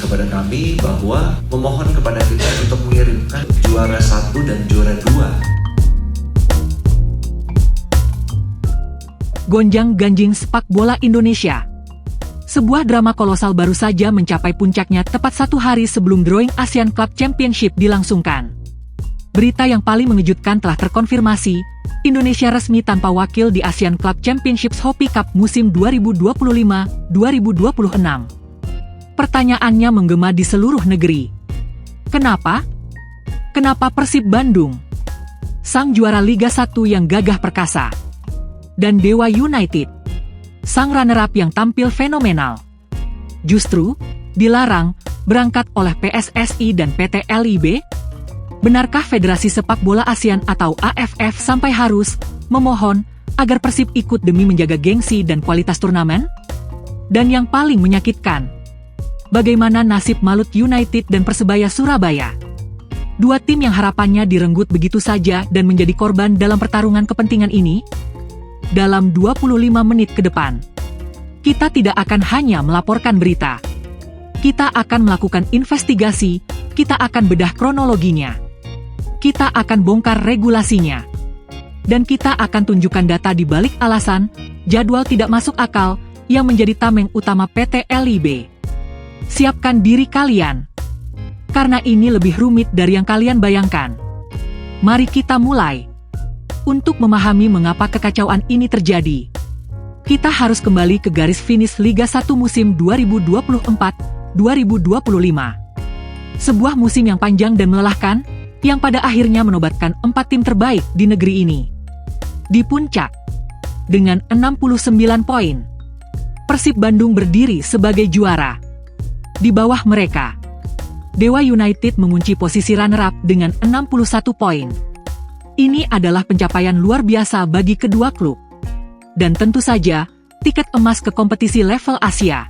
kepada kami bahwa memohon kepada kita untuk mengirimkan juara 1 dan juara 2. Gonjang-ganjing sepak bola Indonesia. Sebuah drama kolosal baru saja mencapai puncaknya tepat 1 hari sebelum drawing Asian Club Championship dilangsungkan. Berita yang paling mengejutkan telah terkonfirmasi, Indonesia resmi tanpa wakil di Asian Club Championships Hopi Cup musim 2025-2026. Pertanyaannya menggema di seluruh negeri. Kenapa? Kenapa Persib Bandung, sang juara Liga 1 yang gagah perkasa, dan Dewa United, sang runner-up yang tampil fenomenal, justru dilarang berangkat oleh PSSI dan PT LIB? Benarkah Federasi Sepak Bola ASEAN atau AFF sampai harus memohon agar Persib ikut demi menjaga gengsi dan kualitas turnamen? Dan yang paling menyakitkan, bagaimana nasib Malut United dan Persebaya Surabaya? Dua tim yang harapannya direnggut begitu saja dan menjadi korban dalam pertarungan kepentingan ini? Dalam 25 menit ke depan, kita tidak akan hanya melaporkan berita. Kita akan melakukan investigasi, kita akan bedah kronologinya. Kita akan bongkar regulasinya. Dan kita akan tunjukkan data di balik alasan jadwal tidak masuk akal yang menjadi tameng utama PT LIB. Siapkan diri kalian, karena ini lebih rumit dari yang kalian bayangkan. Mari kita mulai. Untuk memahami mengapa kekacauan ini terjadi, kita harus kembali ke garis finish Liga 1 musim 2024-2025. Sebuah musim yang panjang dan melelahkan, yang pada akhirnya menobatkan 4 tim terbaik di negeri ini. Di puncak, dengan 69 poin, Persib Bandung berdiri sebagai juara. Di bawah mereka, Dewa United mengunci posisi runner-up dengan 61 poin. Ini adalah pencapaian luar biasa bagi kedua klub. Dan tentu saja, tiket emas ke kompetisi level Asia,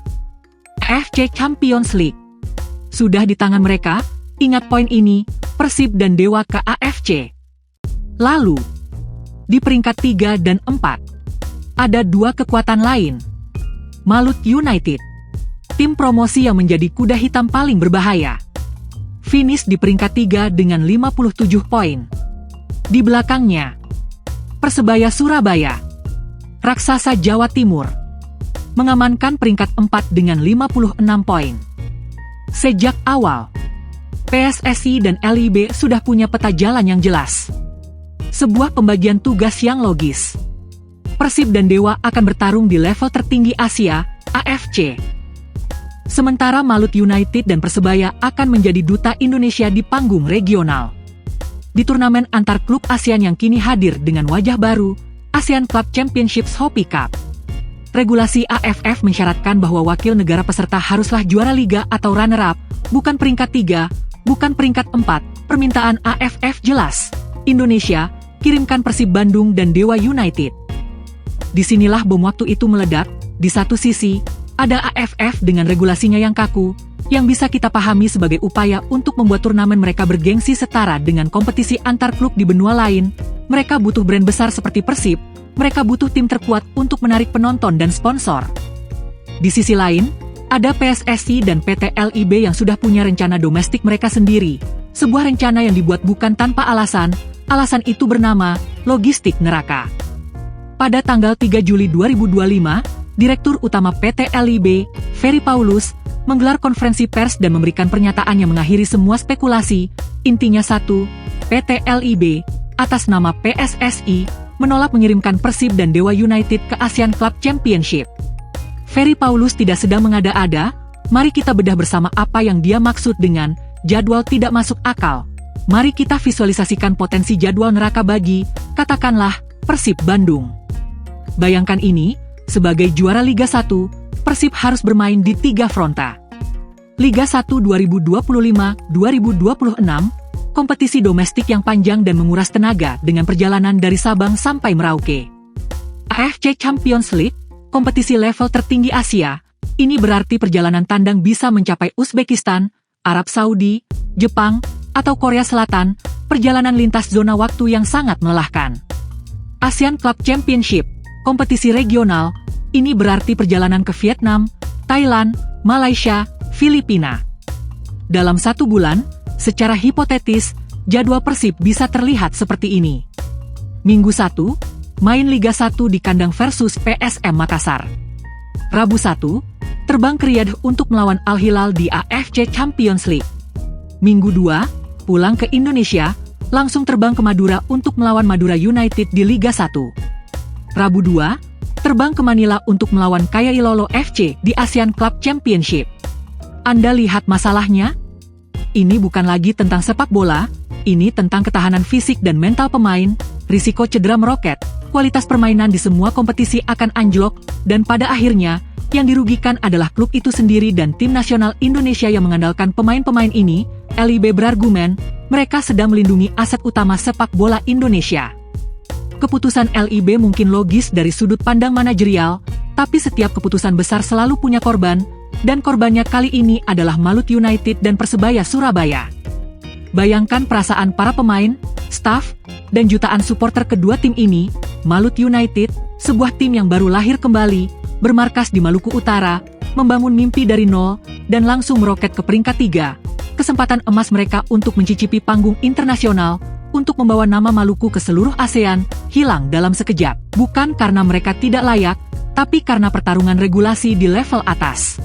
AFC Champions League, sudah di tangan mereka. Ingat poin ini, Persib dan Dewa ke AFC. Lalu, di peringkat 3 dan 4, ada 2 kekuatan lain. Malut United, tim promosi yang menjadi kuda hitam paling berbahaya, finish di peringkat 3 dengan 57 poin. Di belakangnya, Persebaya Surabaya, raksasa Jawa Timur, mengamankan peringkat 4 dengan 56 poin. Sejak awal, PSSI dan LIB sudah punya peta jalan yang jelas. Sebuah pembagian tugas yang logis. Persib dan Dewa akan bertarung di level tertinggi Asia, AFC. Sementara Malut United dan Persebaya akan menjadi duta Indonesia di panggung regional. Di turnamen antar klub ASEAN yang kini hadir dengan wajah baru, ASEAN Club Championships Hopi Cup. Regulasi AFF mensyaratkan bahwa wakil negara peserta haruslah juara liga atau runner-up, bukan peringkat 3, bukan peringkat 4, permintaan AFF jelas. Indonesia, kirimkan Persib Bandung dan Dewa United. Disinilah bom waktu itu meledak. Di satu sisi, ada AFF dengan regulasinya yang kaku, yang bisa kita pahami sebagai upaya untuk membuat turnamen mereka bergengsi setara dengan kompetisi antar klub di benua lain. Mereka butuh brand besar seperti Persib, mereka butuh tim terkuat untuk menarik penonton dan sponsor. Di sisi lain, ada PSSI dan PT LIB yang sudah punya rencana domestik mereka sendiri. Sebuah rencana yang dibuat bukan tanpa alasan itu bernama logistik neraka. Pada tanggal 3 Juli 2025, Direktur Utama PT LIB, Ferry Paulus, menggelar konferensi pers dan memberikan pernyataan yang mengakhiri semua spekulasi. Intinya satu, PT LIB, atas nama PSSI, menolak mengirimkan Persib dan Dewa United ke ASEAN Club Championship. Ferry Paulus tidak sedang mengada-ada, mari kita bedah bersama apa yang dia maksud dengan jadwal tidak masuk akal. Mari kita visualisasikan potensi jadwal neraka bagi, katakanlah, Persib Bandung. Bayangkan ini, sebagai juara Liga 1, Persib harus bermain di 3 fronta. Liga 1 2025-2026, kompetisi domestik yang panjang dan menguras tenaga dengan perjalanan dari Sabang sampai Merauke. AFC Champions League, kompetisi level tertinggi Asia, ini berarti perjalanan tandang bisa mencapai Uzbekistan, Arab Saudi, Jepang, atau Korea Selatan, perjalanan lintas zona waktu yang sangat melelahkan. ASEAN Club Championship, kompetisi regional, ini berarti perjalanan ke Vietnam, Thailand, Malaysia, Filipina. Dalam 1 bulan, secara hipotetis, jadwal Persib bisa terlihat seperti ini. Minggu 1, main Liga 1 di kandang versus PSM Makassar. Rabu 1, terbang ke Riyadh untuk melawan Al Hilal di AFC Champions League. Minggu 2, pulang ke Indonesia, langsung terbang ke Madura untuk melawan Madura United di Liga 1. Rabu 2, terbang ke Manila untuk melawan Kaya Ilolo FC di ASEAN Club Championship. Anda lihat masalahnya? Ini bukan lagi tentang sepak bola, ini tentang ketahanan fisik dan mental pemain, risiko cedera meroket, kualitas permainan di semua kompetisi akan anjlok, dan pada akhirnya, yang dirugikan adalah klub itu sendiri dan tim nasional Indonesia yang mengandalkan pemain-pemain ini. LIB berargumen, mereka sedang melindungi aset utama sepak bola Indonesia. Keputusan LIB mungkin logis dari sudut pandang manajerial, tapi setiap keputusan besar selalu punya korban, dan korbannya kali ini adalah Malut United dan Persebaya Surabaya. Bayangkan perasaan para pemain, staf, dan jutaan supporter kedua tim ini. Malut United, sebuah tim yang baru lahir kembali, bermarkas di Maluku Utara, membangun mimpi dari nol, dan langsung meroket ke peringkat 3. Kesempatan emas mereka untuk mencicipi panggung internasional, untuk membawa nama Maluku ke seluruh ASEAN, hilang dalam sekejap. Bukan karena mereka tidak layak, tapi karena pertarungan regulasi di level atas.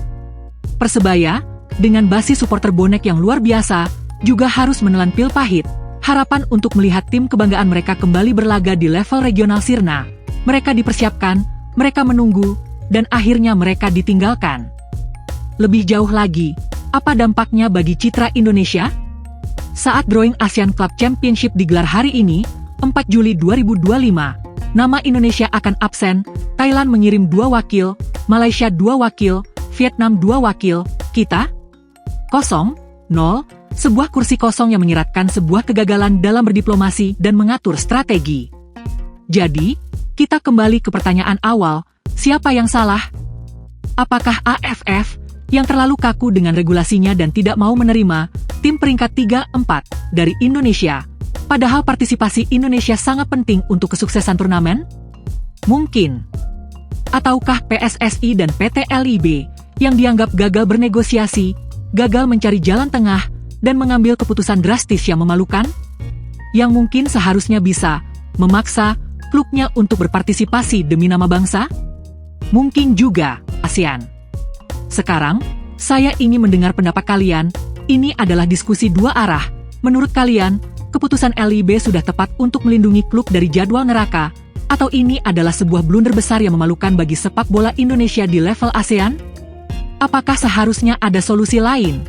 Persebaya, dengan basis supporter bonek yang luar biasa, juga harus menelan pil pahit. Harapan untuk melihat tim kebanggaan mereka kembali berlaga di level regional sirna. Mereka dipersiapkan, mereka menunggu, dan akhirnya mereka ditinggalkan. Lebih jauh lagi, apa dampaknya bagi citra Indonesia? Saat drawing ASEAN Club Championship digelar hari ini, 4 Juli 2025, nama Indonesia akan absen, Thailand mengirim 2 wakil, Malaysia 2 wakil, Vietnam 2 wakil, kita? 0-0, sebuah kursi kosong yang menyiratkan sebuah kegagalan dalam berdiplomasi dan mengatur strategi. Jadi, kita kembali ke pertanyaan awal, siapa yang salah? Apakah AFF, yang terlalu kaku dengan regulasinya dan tidak mau menerima tim peringkat 3-4 dari Indonesia, padahal partisipasi Indonesia sangat penting untuk kesuksesan turnamen? Mungkin. Ataukah PSSI dan PT LIB, yang dianggap gagal bernegosiasi, gagal mencari jalan tengah, dan mengambil keputusan drastis yang memalukan? Yang mungkin seharusnya bisa memaksa klubnya untuk berpartisipasi demi nama bangsa? Mungkin juga ASEAN. Sekarang, saya ingin mendengar pendapat kalian. Ini adalah diskusi 2 arah. Menurut kalian, keputusan LIB sudah tepat untuk melindungi klub dari jadwal neraka, atau ini adalah sebuah blunder besar yang memalukan bagi sepak bola Indonesia di level ASEAN? Apakah seharusnya ada solusi lain?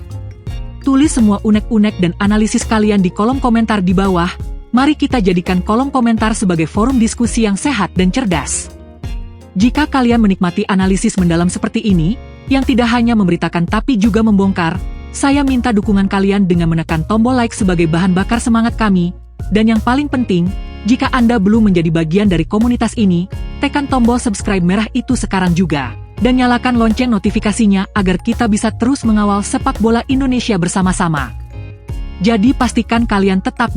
Tulis semua unek-unek dan analisis kalian di kolom komentar di bawah. Mari kita jadikan kolom komentar sebagai forum diskusi yang sehat dan cerdas. Jika kalian menikmati analisis mendalam seperti ini, yang tidak hanya memberitakan tapi juga membongkar, saya minta dukungan kalian dengan menekan tombol like sebagai bahan bakar semangat kami. Dan yang paling penting, jika Anda belum menjadi bagian dari komunitas ini, tekan tombol subscribe merah itu sekarang juga. Dan nyalakan lonceng notifikasinya agar kita bisa terus mengawal sepak bola Indonesia bersama-sama. Jadi pastikan kalian tetap di